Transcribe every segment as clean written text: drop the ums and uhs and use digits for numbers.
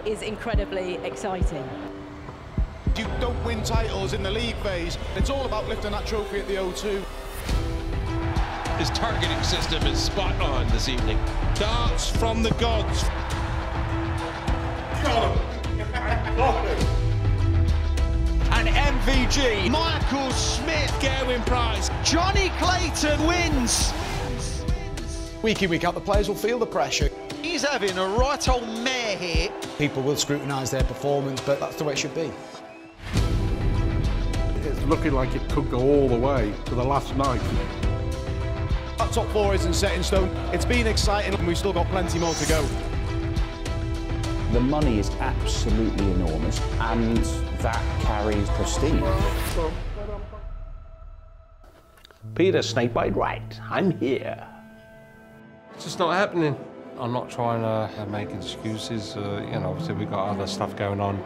is incredibly exciting. You don't win titles in the league phase. It's all about lifting that trophy at the O2. His targeting system is spot on this evening. Darts from the gods. Got him. And MVG, Michael Smith, Gerwyn Price. Johnny Clayton wins. Week in, week out, the players will feel the pressure. He's having a right old mare here. People will scrutinise their performance, but that's the way it should be. It's looking like it could go all the way to the last night. That top four isn't set in stone. It's been exciting and we've still got plenty more to go. The money is absolutely enormous and that carries prestige. Peter Snakebite Wright, I'm here. It's just not happening. I'm not trying to make excuses. You know, obviously we've got other stuff going on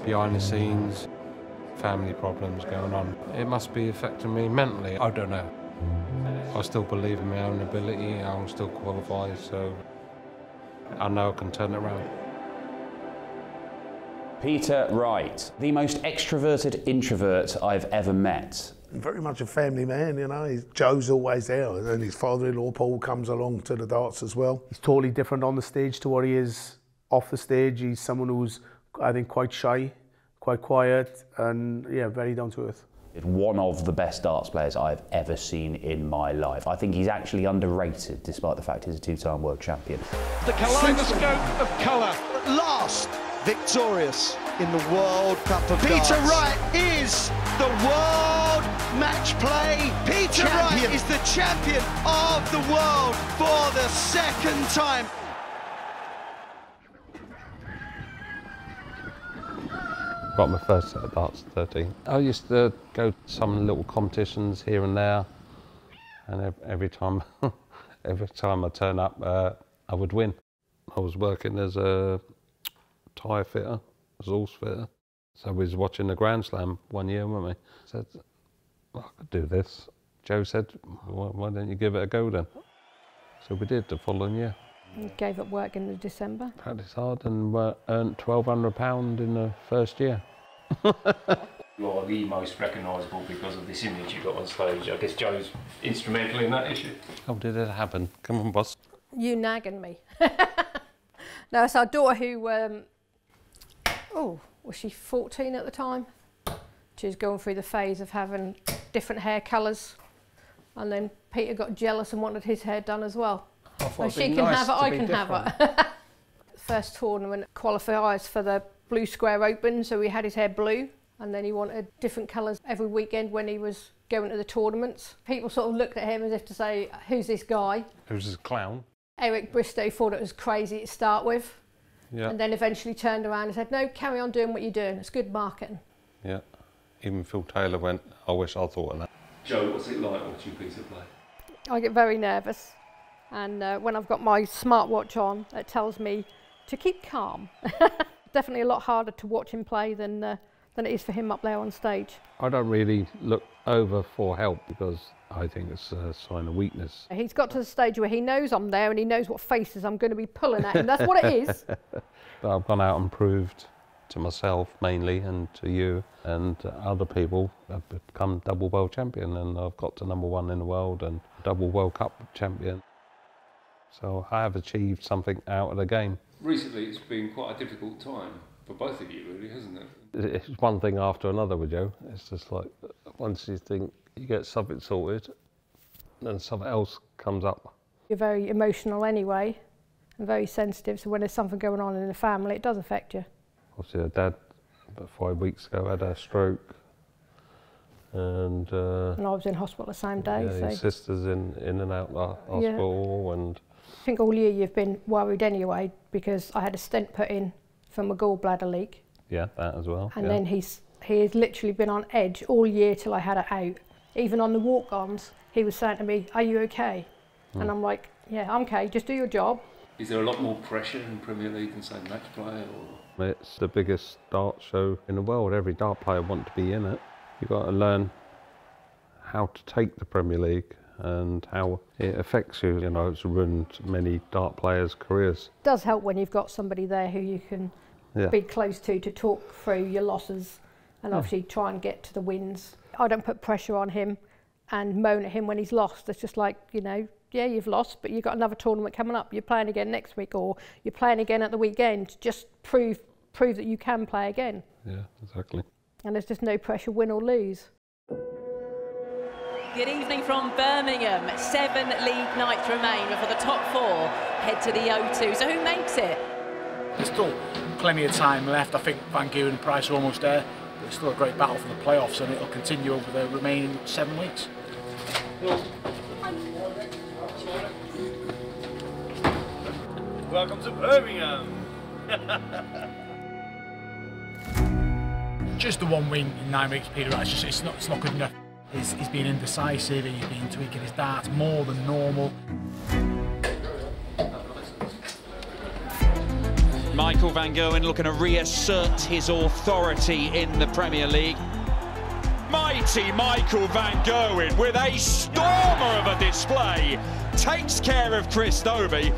behind the scenes, family problems going on. It must be affecting me mentally. I don't know. I still believe in my own ability. I'm still qualified, so I know I can turn it around. Peter Wright, the most extroverted introvert I've ever met. Very much a family man, you know. Joe's always there, and his father-in-law Paul comes along to the darts as well. He's totally different on the stage to what he is off the stage. He's someone who's, I think, quite shy, quite quiet, and yeah, very down to earth. One of the best darts players I've ever seen in my life. I think he's actually underrated, despite the fact he's a two-time world champion. The kaleidoscope of colour. At last, victorious in the World Cup of Darts. Peter Wright is the world match play Peter Wright is the champion of the world for the second time. Got my first set of darts at 13. I used to go to some little competitions here and there, and every time I turn up, I would win. I was working as a tyre fitter, exhaust fitter. So we was watching the Grand Slam one year, weren't we? I said, well, I could do this. Joe said, well, why don't you give it a go then? So we did the following year. You gave up work in December? Practiced hard and earned £1,200 in the first year. You are the most recognisable because of this image you got on stage. I guess Joe's instrumental in that issue. How did it happen? Come on, boss. You nagging me. No, it's our daughter who, was she 14 at the time? She was going through the phase of having different hair colours, and then Peter got jealous and wanted his hair done as well. So she can have it, I can have it. First tournament qualifiers for the Blue Square Open, so we had his hair blue, and then he wanted different colours every weekend when he was going to the tournaments. People sort of looked at him as if to say, who's this guy? Who's this clown? Eric Bristow thought it was crazy to start with, yeah. And then eventually turned around and said, no, carry on doing what you're doing, it's good marketing. Yeah, even Phil Taylor went, I wish I thought of that. Joe, what's it like watching Peter play? I get very nervous, and when I've got my smartwatch on, it tells me to keep calm. Definitely a lot harder to watch him play than it is for him up there on stage. I don't really look over for help because I think it's a sign of weakness. He's got to the stage where he knows I'm there and he knows what faces I'm going to be pulling at him. That's what it is. But I've gone out and proved to myself mainly and to you and other people I've become double world champion, and I've got to #1 in the world and double World Cup champion. So I have achieved something out of the game. Recently it's been quite a difficult time for both of you, really, hasn't it? It's one thing after another with Joe. It's just like once you think you get something sorted, then something else comes up. You're very emotional anyway and very sensitive, so when there's something going on in the family, it does affect you. Obviously, her dad, about 5 weeks ago, had a stroke, and I was in hospital the same day. Yeah, so his sister's in and out the hospital, yeah. And I think all year you've been worried anyway because I had a stent put in from a gallbladder leak. Yeah, that as well. And then he has literally been on edge all year till I had it out. Even on the walk-ons, he was saying to me, "Are you okay?" And I'm like, "Yeah, I'm okay. Just do your job." Is there a lot more pressure in Premier League than, say, match play? Or? It's the biggest dart show in the world. Every dart player wants to be in it. You've got to learn how to take the Premier League and how it affects you. You know, it's ruined many dart players' careers. It does help when you've got somebody there who you can be close to talk through your losses and obviously try and get to the wins. I don't put pressure on him and moan at him when he's lost. It's just like, you know, yeah, you've lost, but you've got another tournament coming up. You're playing again next week, or you're playing again at the weekend. Just prove that you can play again. Yeah, exactly. And there's just no pressure, win or lose. Good evening from Birmingham. 7 league nights remain before the top 4 head to the O2. So who makes it? There's still plenty of time left. I think Van Gogh and Price are almost there. It's still a great battle for the playoffs, and it'll continue over the remaining 7 weeks. Welcome to Birmingham. Just the 1 win in 9 weeks, Peter Wright. It's not good enough. He's been indecisive. He's been tweaking his darts more than normal. Michael Van Gerwen looking to reassert his authority in the Premier League. Mighty Michael Van Gerwen with a stormer of a display takes care of Chris Dobey.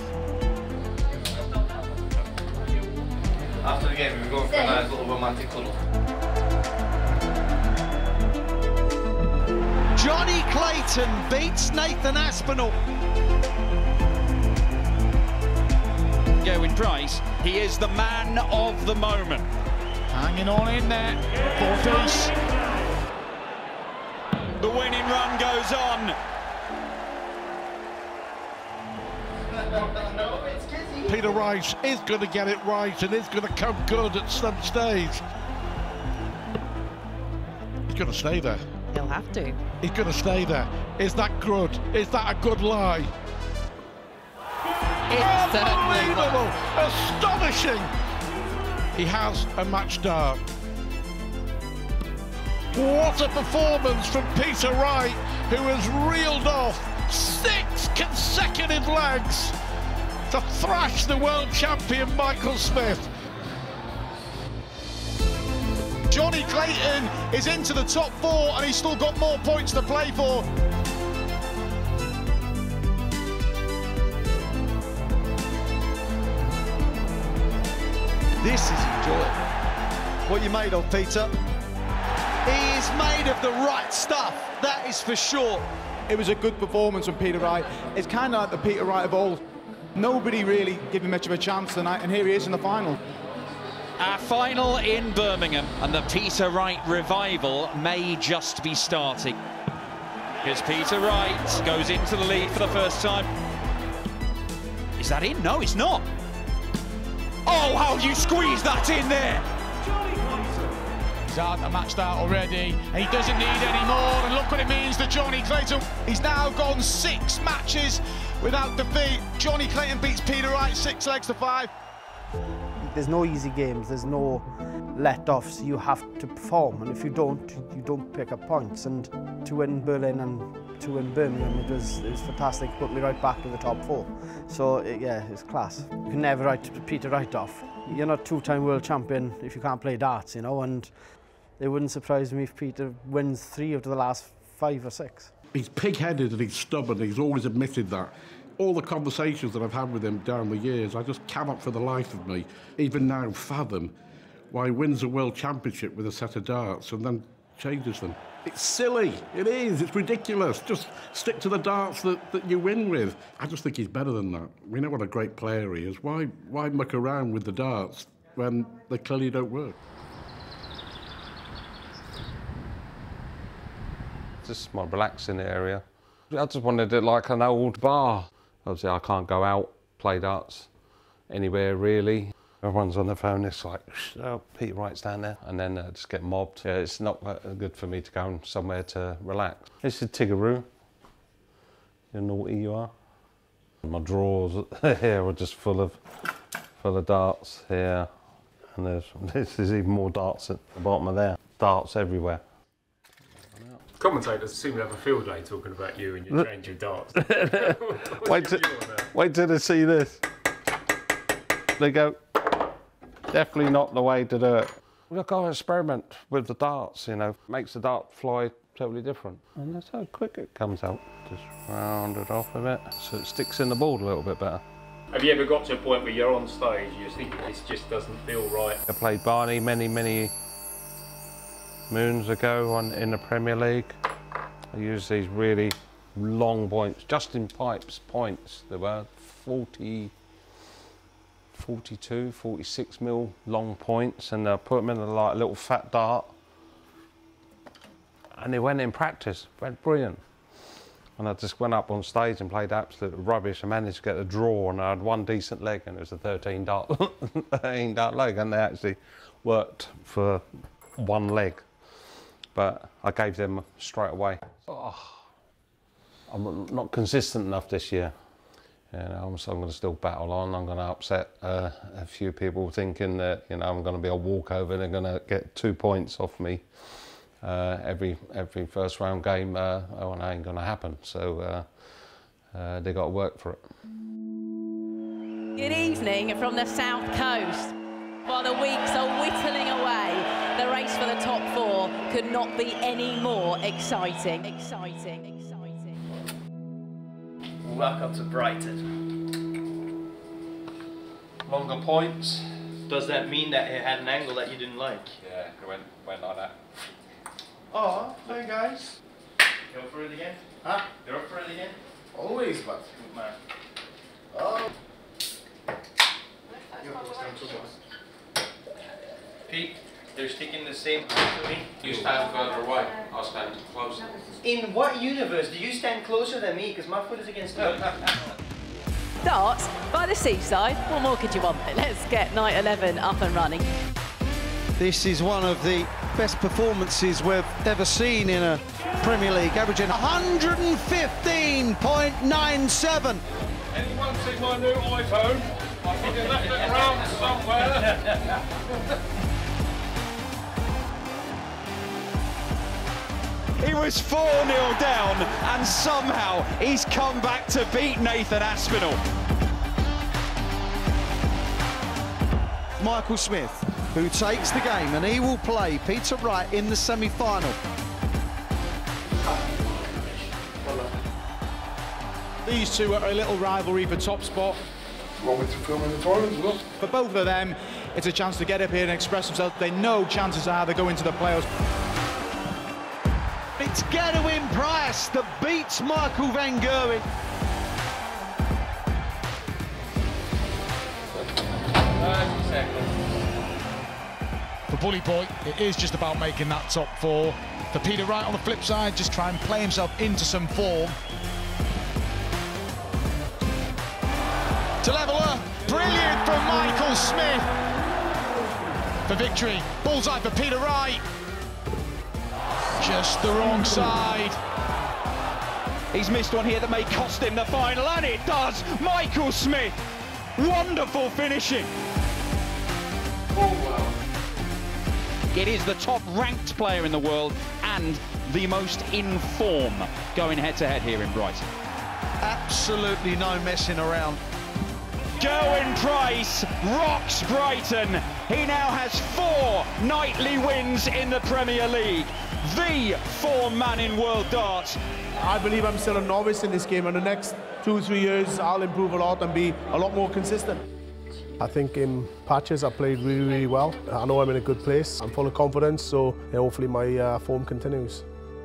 After the game, we were going for a nice little romantic cuddle. Johnny Clayton beats Nathan Aspinall. Gerwyn Price, he is the man of the moment. Hanging on in there, 4-piece. The winning run goes on. Peter Wright is going to get it right and is going to come good at some stage. He's going to stay there. He'll have to. He's going to stay there. Is that good? Is that a good lie? Unbelievable! Astonishing! He has a match dart. What a performance from Peter Wright, who has reeled off 6 consecutive legs to thrash the world champion Michael Smith. Johnny Clayton is into the top 4 and he's still got more points to play for. This is enjoyable. What you made of, Peter? He is made of the right stuff, that is for sure. It was a good performance from Peter Wright. It's kind of like the Peter Wright of old. Nobody really gave him much of a chance tonight, and here he is in the final. Our final in Birmingham, and the Peter Wright revival may just be starting. Here's Peter Wright, goes into the lead for the first time. Is that in? No, it's not. Oh, how you squeeze that in there! He's out a match start already, and he doesn't need any more, and look what it means to Johnny Clayton. He's now gone 6 matches without defeat. Johnny Clayton beats Peter Wright 6 legs to 5. There's no easy games, there's no let-offs. You have to perform, and if you don't pick up points. And to win Berlin and to win Birmingham, it was fantastic. Put me right back to the top 4. So yeah, it's class. You can never write Peter Wright off. You're not 2-time world champion if you can't play darts, you know, and it wouldn't surprise me if Peter wins 3 out of the last 5 or 6. He's pig-headed and he's stubborn. He's always admitted that. All the conversations that I've had with him down the years, I just cannot for the life of me, even now, fathom why he wins a world championship with a set of darts and then changes them. It's silly. It is. It's ridiculous. Just stick to the darts that you win with. I just think he's better than that. We know what a great player he is. Why muck around with the darts when they clearly don't work? Just my relaxing area. I just wanted it like an old bar. Obviously, I can't go out, play darts anywhere really. Everyone's on the phone, it's like, oh, Peter Wright's down there, and then just get mobbed. Yeah, it's not good for me to go somewhere to relax. This is Tiggaroo. You naughty you are. My drawers here are just full of darts here, and this is even more darts at the bottom of there. Darts everywhere. Commentators seem to have a field day talking about you and your change of darts. Wait till they see this. They go, definitely not the way to do it. Look, I'll experiment with the darts, you know, makes the dart fly totally different. And that's how quick it comes out. Just round it off a bit so it sticks in the board a little bit better. Have you ever got to a point where you're on stage, you just think this just doesn't feel right? I played Barney many moons ago in the Premier League. I used these really long points, Justin Pipes points. There were 40, 42, 46 mil long points, and I put them in a little fat dart. And they went in practice, went brilliant. And I just went up on stage and played absolute rubbish. I managed to get a draw, and I had one decent leg, and it was a 13 dart leg, and they actually worked for one leg. But I gave them straight away. Oh, I'm not consistent enough this year. You know, so I'm going to still battle on. I'm going to upset a few people thinking that, you know, I'm going to be a walkover. They're going to get 2 points off me. Every first round game, oh, it ain't going to happen. So they got to work for it. Good evening from the South Coast. While the weeks are whittling away, the race for the top 4 could not be any more exciting. Welcome to Brighton. Longer points. Does that mean that it had an angle that you didn't like? Yeah, it went like that. Oh, hey guys. You're up for it again? Huh? You're up for it again? Always, but. Good man. Oh. Pete, they're sticking the same to me. You stand further away, I'll stand closer. In what universe do you stand closer than me? Because my foot is against you. Darts by the seaside. What more could you want? Let's get night 11 up and running. This is one of the best performances we've ever seen in a Premier League, averaging 115.97. Anyone see my new iPhone? I think I left it around somewhere. He was 4-0 down, and somehow he's come back to beat Nathan Aspinall. Michael Smith, who takes the game, and he will play Peter Wright in the semi-final. These two are a little rivalry for top spot. Want me to film in the toilet as well? For both of them, it's a chance to get up here and express themselves. They know chances are they go into the playoffs. It's Gerwyn Price that beats Michael van Gerwen. For Bully Boy, it is just about making that top 4. For Peter Wright on the flip side, just try and play himself into some form. To leveller, brilliant from Michael Smith. For victory, bullseye for Peter Wright. Just the wrong side. He's missed one here that may cost him the final, and it does! Michael Smith! Wonderful finishing! Oh, wow. It is the top-ranked player in the world and the most in form going head-to-head here in Brighton. Absolutely no messing around. Gerwyn Price rocks Brighton. He now has 4 nightly wins in the Premier League. The form man in world darts. I believe I'm still a novice in this game, and the next 2 or 3 years I'll improve a lot and be a lot more consistent. I think in patches I played really, really well. I know I'm in a good place. I'm full of confidence, so hopefully my form continues.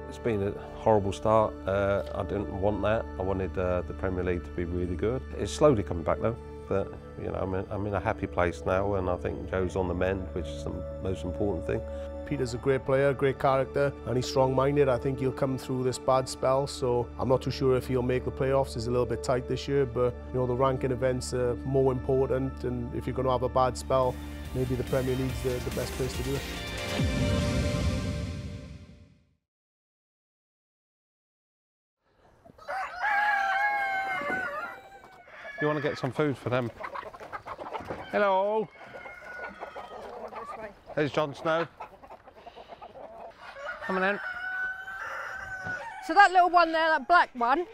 It's been a horrible start. I didn't want that. I wanted the Premier League to be really good. It's slowly coming back though. But you know, I'm in a happy place now, and I think Joe's on the mend, which is the most important thing. Peter's a great player, great character, and he's strong-minded. I think he'll come through this bad spell, so I'm not too sure if he'll make the playoffs. It's a little bit tight this year, but you know, the ranking events are more important, and if you're going to have a bad spell, maybe the Premier League's the best place to do it. You want to get some food for them? Hello. There's Jon Snow. Coming in. So that little one there, that black one,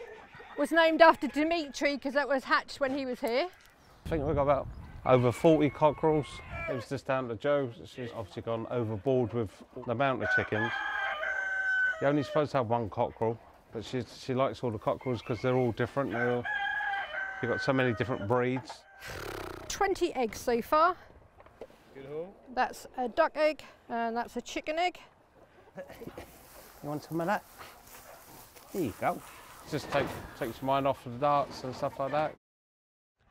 was named after Dimitri because that was hatched when he was here. I think we've got about over 40 cockerels. It was just down to Jo. She's obviously gone overboard with the amount of chickens. You're only supposed to have one cockerel, but she likes all the cockerels because they're all different. You've got so many different breeds. 20 eggs so far. That's a duck egg and that's a chicken egg. You want some of that? There you go. Just takes your mind off of the darts and stuff like that.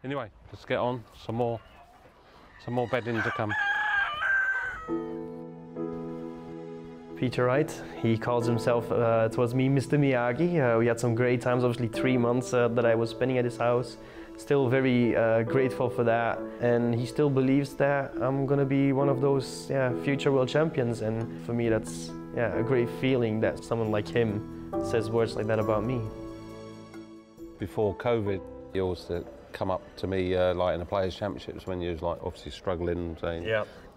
Anyway, let's get on. Some more bedding to come. Peter Wright, he calls himself, it was me, Mr. Miyagi. We had some great times, obviously 3 months that I was spending at his house. Still very grateful for that, and he still believes that I'm gonna be one of those future world champions, and for me that's a great feeling that someone like him says words like that about me. Before COVID, he always come up to me like in the Players' Championships when you was like obviously struggling, saying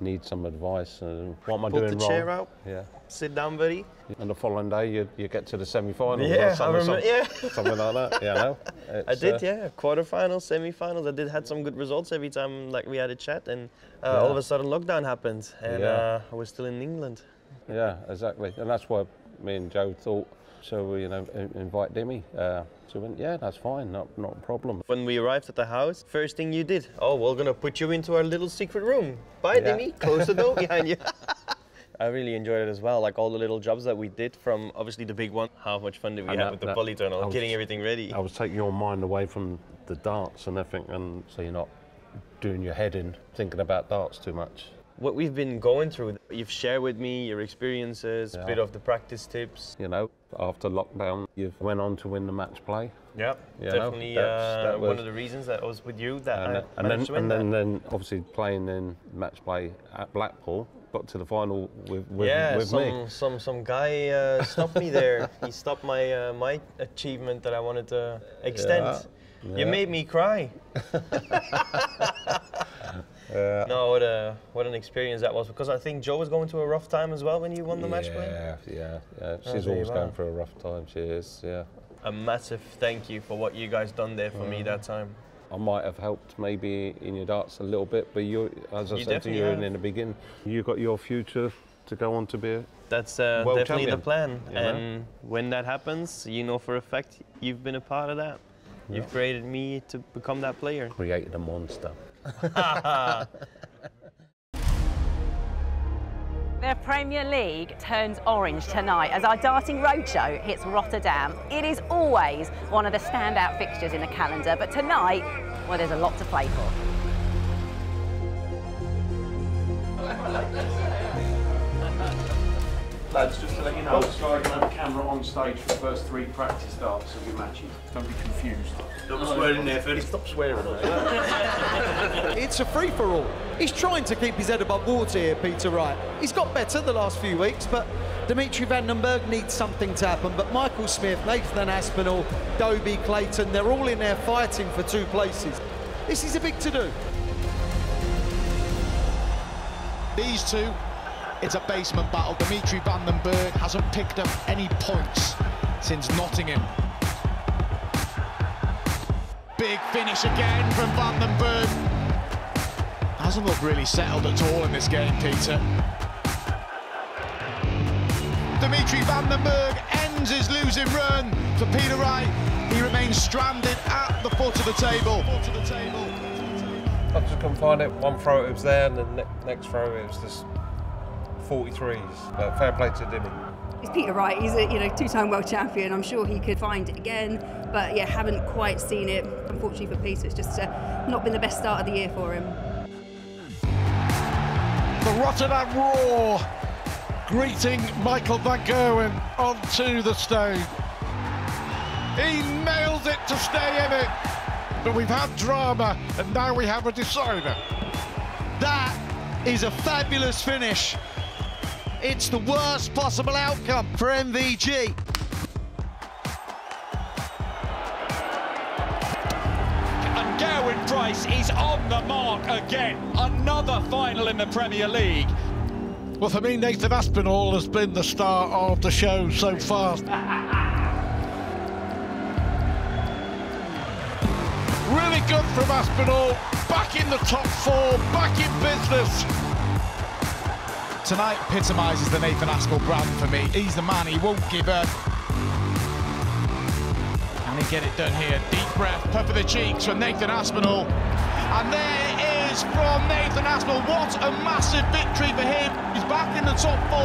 need some advice and what am I doing wrong? Put the chair out. Yeah. Sit down, buddy. And the following day you get to the semi-finals. Yeah, or something, I remember, something like that. Yeah, no. I did, quarterfinals, semi-finals. I had some good results every time like we had a chat, and all of a sudden lockdown happened, and I was still in England. Yeah, exactly, and that's why me and Joe thought. So you know, invite Demi. So we went, yeah, that's fine, not a problem. When we arrived at the house, first thing you did, oh, we're gonna put you into our little secret room. Bye, Demi. Close the door behind you. I really enjoyed it as well, like all the little jobs that we did, from obviously the big one. How much fun did we have with the polytunnel, getting everything ready. I was taking your mind away from the darts and everything, and so you're not doing your head in thinking about darts too much. What we've been going through, you've shared with me your experiences, a bit of the practice tips. You know, after lockdown, you went on to win the match play. Yeah, definitely that was one of the reasons that I was with you that I managed to win that. Then obviously playing in match play at Blackpool, got to the final with me. Some guy stopped me there. He stopped my my achievement that I wanted to extend. Yeah. You made me cry. No, what an experience that was, because I think Joe was going through a rough time as well when you won the match play. Yeah. She's always going through a rough time, she is, A massive thank you for what you guys done there for me that time. I might have helped maybe in your darts a little bit, but you, as I said to you in the beginning, you got your future to go on to be a That's world definitely champion, the plan, you know? and when that happens, you know for a fact you've been a part of that. You've created me to become that player. Created a monster. The Premier League turns orange tonight as our darting roadshow hits Rotterdam. It is always one of the standout fixtures in the calendar, but tonight, well, there's a lot to play for. Lads, just to let you know, Sky going to have a camera on stage for the first 3 practice darts of your matches. Don't be confused. Don't swear in there, Ferdy. Stop swearing. It's a free-for-all. He's trying to keep his head above water here, Peter Wright. He's got better the last few weeks, but Dimitri Van den Bergh needs something to happen. But Michael Smith, Nathan Aspinall, Dobie Clayton, they're all in there fighting for 2 places. This is a big to-do. These two, it's a basement battle. Dimitri Van den Bergh hasn't picked up any points since Nottingham. Big finish again from Van den Bergh. Hasn't looked really settled at all in this game, Peter. Dimitri Van den Bergh ends his losing run for Peter Wright. He remains stranded at the foot of the table. I just couldn't find it. One throw it was there, and the next throw it was just 43s. But fair play to Dimmy. It's Peter Wright. He's a 2-time world champion. I'm sure he could find it again, but yeah, haven't quite seen it. Unfortunately for Peter, it's just not been the best start of the year for him. The Rotterdam Roar greeting Michael van Gerwen onto the stage. He nails it to stay in it, but we've had drama and now we have a decider. That is a fabulous finish. It's the worst possible outcome for MVG. And Gerwyn Price is on the mark again. Another final in the Premier League. Well, for me, Nathan Aspinall has been the star of the show so far. Really good from Aspinall. Back in the top 4, back in business. Tonight epitomises the Nathan Aspinall brand for me. He's the man, he won't give up. And he get it done here. Deep breath, puff of the cheeks from Nathan Aspinall. And there is from Nathan Aspinall. What a massive victory for him. He's back in the top 4.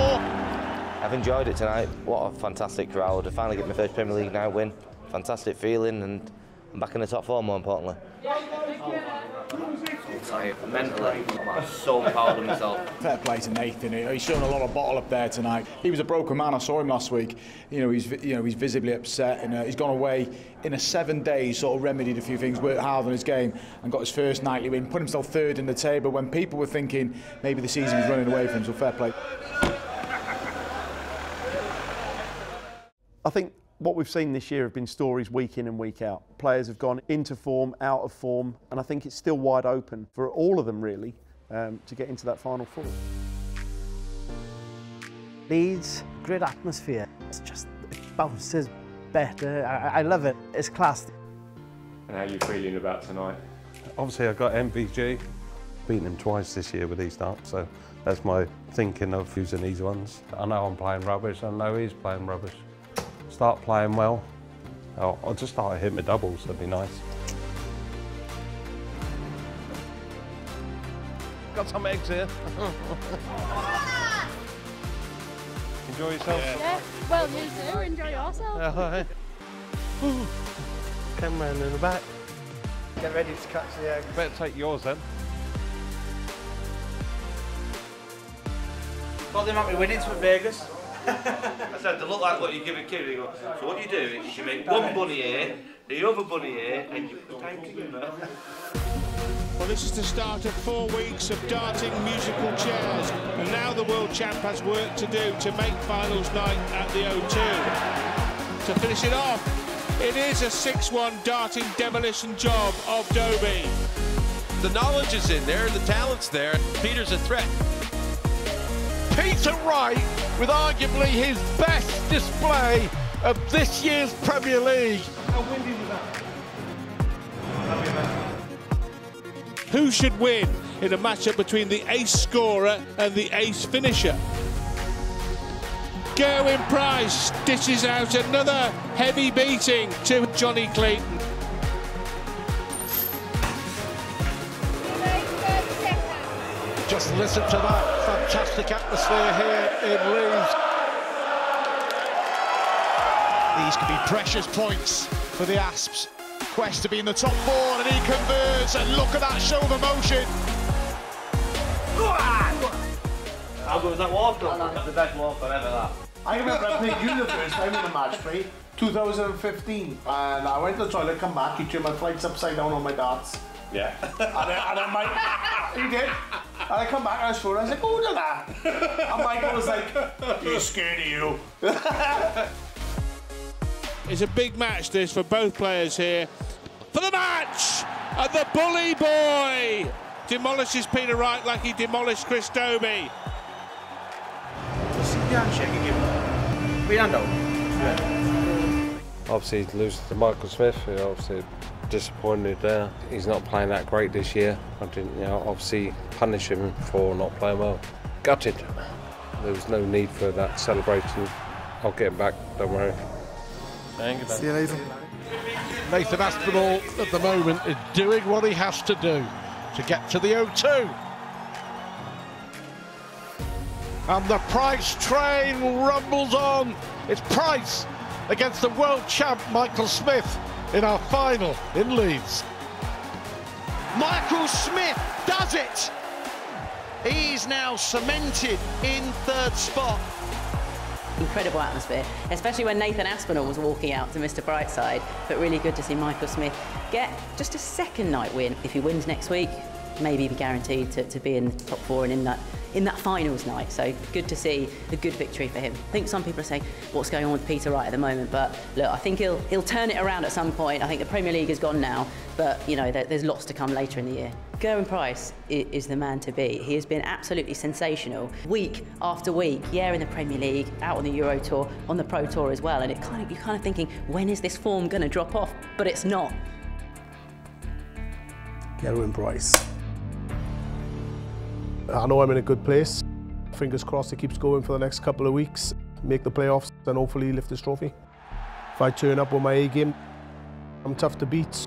I've enjoyed it tonight. What a fantastic crowd. I finally get my first Premier League night win. Fantastic feeling, and I'm back in the top 4, more importantly. Mentally, I'm so proud of myself. Fair play to Nathan. He's shown a lot of bottle up there tonight. He was a broken man. I saw him last week. He's visibly upset, and he's gone away in a 7 days, sort of remedied a few things, worked hard on his game, and got his first nightly win. Put himself 3rd in the table when people were thinking maybe the season was running away from him. So fair play. I think what we've seen this year have been stories week in and week out. Players have gone into form, out of form, and I think it's still wide open for all of them really to get into that Final 4. Leeds, great atmosphere. It's just, it bounces better. I love it. It's class. And how are you feeling about tonight? Obviously I got MVG. Beaten him twice this year with these darts, so that's my thinking of using these ones. I know I'm playing rubbish, I know he's playing rubbish. Start playing well. I'll just start hitting my doubles, that'd be nice. Got some eggs here. Enjoy yourself? Yeah, well you too, enjoy yourself. Alright. Come round in the back. Get ready to catch the egg. Better take yours then. Well, they might be winnings for Vegas. I said, they look like what you give a kid. Go, so what you do is you make one bunny here, the other bunny here, and you put time together. Well, this is the start of 4 weeks of darting musical chairs, and now the world champ has work to do to make finals night at the O2. To finish it off, it is a 6-1 darting demolition job of Dobie. The knowledge is in there, the talent's there. Peter's a threat. Peter Wright with arguably his best display of this year's Premier League. How windy was that? Who should win in a matchup between the ace scorer and the ace finisher? Gerwyn Price dishes out another heavy beating to Johnny Clayton. Just listen to that fantastic atmosphere here in Leeds. These could be precious points for the Asps. Quest to be in the top 4, and he converts, and look at that shoulder motion. How good was that walk though? That's the best walk I've ever had. I remember I played you the first time in a match play, 2015, and I went to the toilet, come back, he turned my flights upside down on my darts. Yeah. and then Mike, he did. And I come back and I was throwing, I was like, oh, look at that. And Michael was like, he's scared of you. It's a big match this for both players here. For the match! And the bully boy demolishes Peter Wright like he demolished Chris Dobie. Just the handshake and give him. Put your hand out. Obviously losing to Michael Smith, obviously disappointed there. He's not playing that great this year. I didn't, obviously punish him for not playing well. Gutted. There was no need for that celebration. I'll get him back, don't worry. Thank you. See you later. Nathan Aspinall at the moment is doing what he has to do to get to the O2. And the Price train rumbles on. It's Price against the world champ Michael Smith in our final in Leeds. Michael Smith does it! He's now cemented in 3rd spot. Incredible atmosphere, especially when Nathan Aspinall was walking out to Mr. Brightside, but really good to see Michael Smith get just a 2nd night win. If he wins next week, maybe be guaranteed to be in the top 4 and in that finals night. So good to see a good victory for him. I think some people are saying what's going on with Peter Wright at the moment, but look, I think he'll turn it around at some point. I think the Premier League is gone now, but you know there's lots to come later in the year. Gerwyn Price is the man to beat. He has been absolutely sensational week after week. Yeah, in the Premier League, out on the Euro Tour, on the Pro Tour as well, and you're kind of thinking, when is this form going to drop off? But it's not. Gerwyn Price. I know I'm in a good place. Fingers crossed it keeps going for the next couple of weeks, make the playoffs and hopefully lift this trophy. If I turn up with my A game, I'm tough to beat.